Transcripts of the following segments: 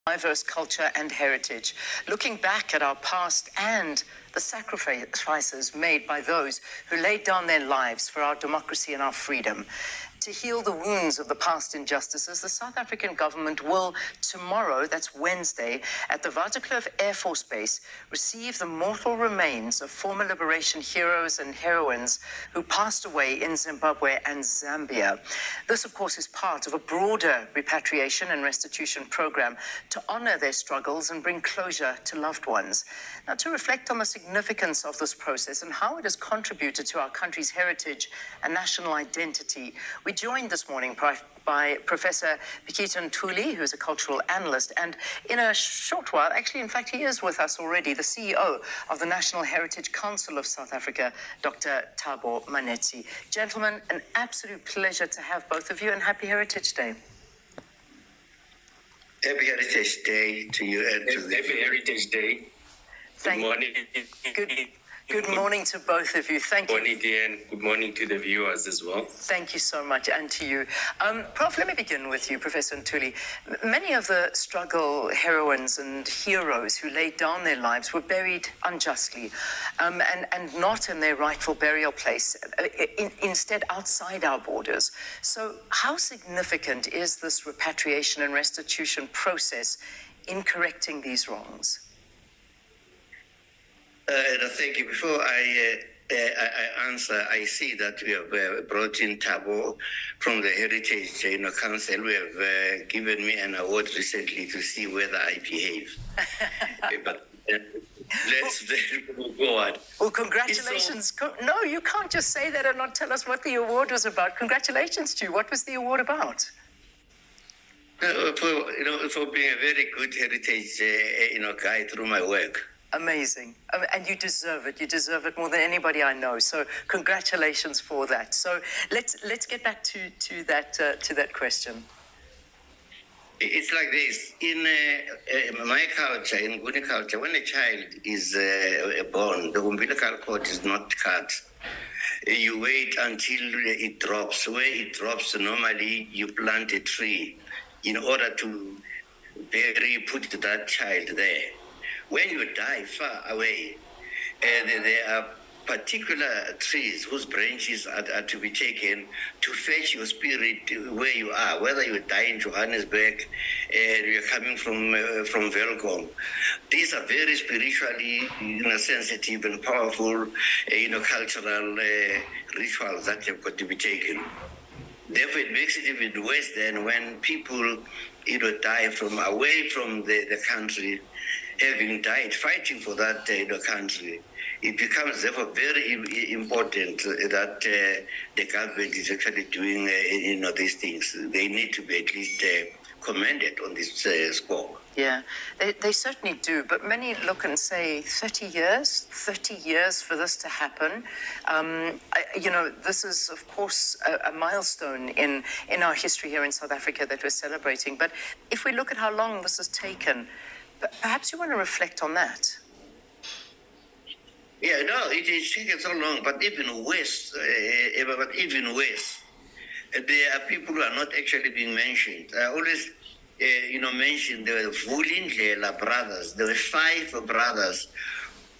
Diverse culture and heritage, looking back at our past and the sacrifices made by those who laid down their lives for our democracy and our freedom. To heal the wounds of the past injustices, the South African government will tomorrow, that's Wednesday, at the Waterkloof Airforce Base, receive the mortal remains of former liberation heroes and heroines who passed away in Zimbabwe and Zambia. This, of course, is part of a broader repatriation and restitution program to honor their struggles and bring closure to loved ones. Now, to reflect on the significance of this process and how it has contributed to our country's heritage and national identity, we joined this morning by Professor Pikita Ntuli, who's a cultural analyst, and in a short while, actually, in fact, he is with us already, the CEO of the National Heritage Council of South Africa, Dr. Thabo Manetsi. Gentlemen, an absolute pleasure to have both of you, and Happy Heritage Day. Happy Heritage Day to you and to the Happy Heritage Day. Good morning. Good morning to both of you. Thank you. Good morning, Diane. Good morning to the viewers as well. Thank you so much, and to you. Prof, let me begin with you, Professor Ntuli. Many of the struggle heroines and heroes who laid down their lives were buried unjustly and not in their rightful burial place, instead outside our borders. So how significant is this repatriation and restitution process in correcting these wrongs? Thank you. Before I answer, I see that we have brought in Thabo from the Heritage Council. We have given me an award recently to see whether I behave. But let's move forward. Well, congratulations. No, you can't just say that and not tell us what the award was about. Congratulations to you. What was the award about? For being a very good heritage guy through my work. Amazing. And you deserve it. You deserve it more than anybody I know. So congratulations for that. So let's get back to that question. It's like this. In my culture, in Nguni culture, when a child is born, the umbilical cord is not cut. You wait until it drops. Where it drops, normally you plant a tree in order to put that child there. When you die far away, there are particular trees whose branches are to be taken to fetch your spirit where you are, whether you die in Johannesburg, you're coming from Velkom. These are very spiritually sensitive and powerful cultural rituals that have got to be taken. Therefore, it makes it even worse than when people die from away from the country, having died fighting for that country. It becomes therefore very important that the government is actually doing these things. They need to be at least commended on this score. Yeah, they certainly do. But many look and say 30 years for this to happen. This is, of course, a milestone in our history here in South Africa that we're celebrating. But if we look at how long this has taken, perhaps you want to reflect on that. Yeah, no, it is taken so long, but even worse, there are people who are not actually being mentioned. I always, mention the Vulindlela brothers. There were 5 brothers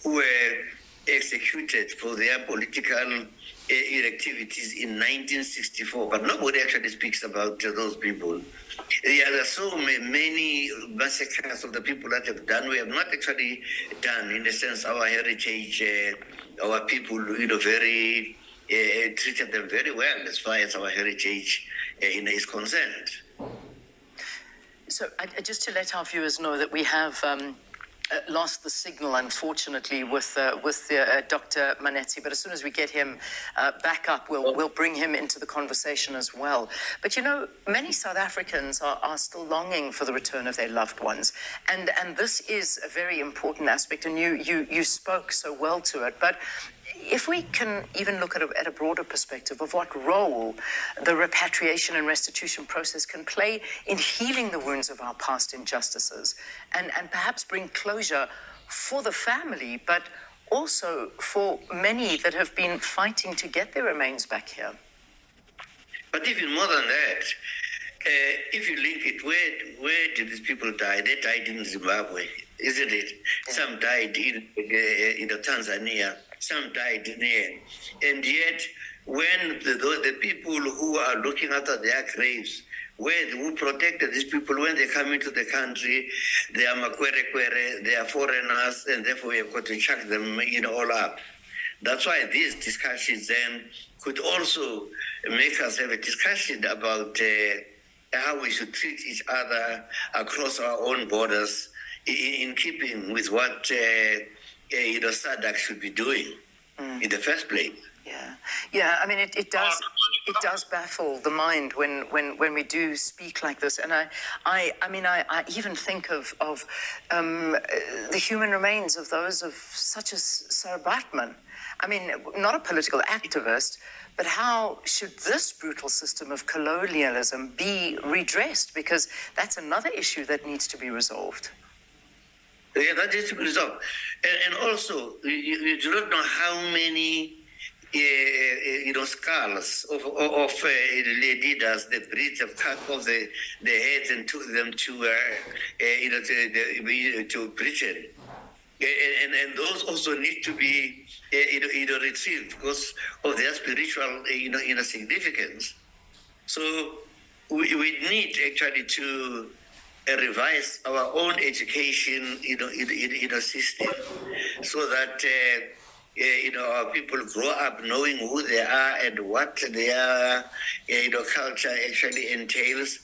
who were executed for their political activities in 1964, but nobody actually speaks about those people. There are so many massacres of the people that have done. We have not actually done, in a sense, our heritage, our people, very treated them very well as far as our heritage is concerned. So just to let our viewers know that we have lost the signal, unfortunately, with Dr. Manetsi. But as soon as we get him back up, we'll bring him into the conversation as well. But many South Africans are still longing for the return of their loved ones, and this is a very important aspect. And you spoke so well to it, but. If we can even look at a broader perspective of what role the repatriation and restitution process can play in healing the wounds of our past injustices and perhaps bring closure for the family, but also for many that have been fighting to get their remains back here. But even more than that, if you link it, where did these people die? They died in Zimbabwe, isn't it? Yeah. Some died in Tanzania. Some died in here. And yet, when the people who are looking after their graves, who protected these people when they come into the country, they are makwere, they are foreigners, and therefore we have got to chuck them all up. That's why these discussions then could also make us have a discussion about how we should treat each other across our own borders in keeping with what SADC should be doing in the first place. Yeah. I mean, it does baffle the mind when we do speak like this. And I even think of the human remains of those of such as Sarah Baartman. I mean, not a political activist, but how should this brutal system of colonialism be redressed? Because that's another issue that needs to be resolved. Yeah, that needs to be resolved. And also, you do not know how many skulls of leaders that Brits have cut off the heads and took them to Britain. And those also need to be retrieved because of their spiritual significance. So we need actually to revise our own education system so that our people grow up knowing who they are and what their culture actually entails.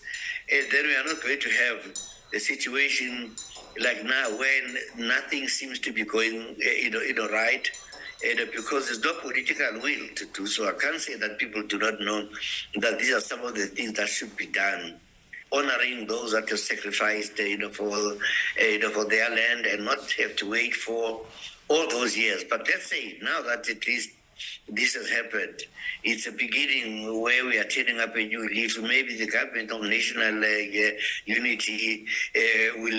And then we are not going to have a situation like now when nothing seems to be going right, because there's no political will to do so. I can't say that people do not know that these are some of the things that should be done, honoring those that have sacrificed for their land and not have to wait for all those years. But let's say now that at least this has happened, it's a beginning where we are turning up a new leaf. Maybe the government of national unity will